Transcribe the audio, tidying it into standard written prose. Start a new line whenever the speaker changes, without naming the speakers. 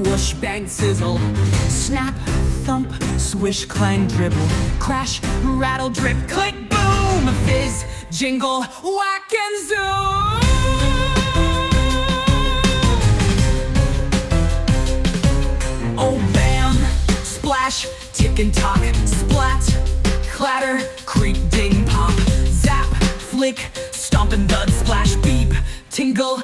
Whoosh, bang, sizzle. Snap, thump, swish, clang, dribble. Crash, rattle, drip, click, boom. Fizz, jingle, whack, and zoom. Oh, bam, splash, tick and tock. Splat, clatter, creak, ding, pop. Zap, flick, stomp and thud. Splash, beep, tingle,